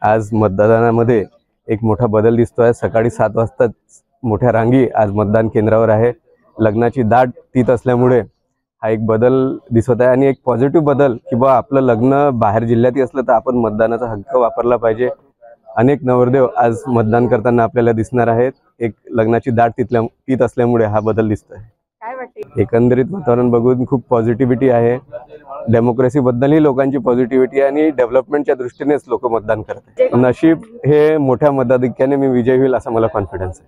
आज मतदानामध्ये एक मोठा बदल दिसतोय। सकाळी 7 वाजताच मोठ्या रांगी आज मतदान केंद्रावर आहे। लग्नाची दाट तीत असल्यामुळे हा एक बदल दिसत आहे आणि एक पॉझिटिव्ह बदल की बा आपलं लग्न बाहेर जिल्ह्यातही असलं तर आपण मतदानाचा हक्क वापरला पाहिजे। अनेक नवरदेव आज मतदान करताना आपल्याला दिसणार आहेत। एक लग्नाची दाट तीत असल्यामुळे हा बदल दिसतोय। काय वाटते? एकंदरीत वातावरण बघून खूप पॉझिटिव्हिटी आहे। डेमोक्रेसी बद्दलही लोकांची पॉझिटिव्हिटी आणि डेव्हलपमेंटच्या दृष्टीनेच लोक मतदान करतात। नशीब हे मोठ्या मताधिक्याने मी विजयी होईल असा मला कॉन्फिडन्स आहे।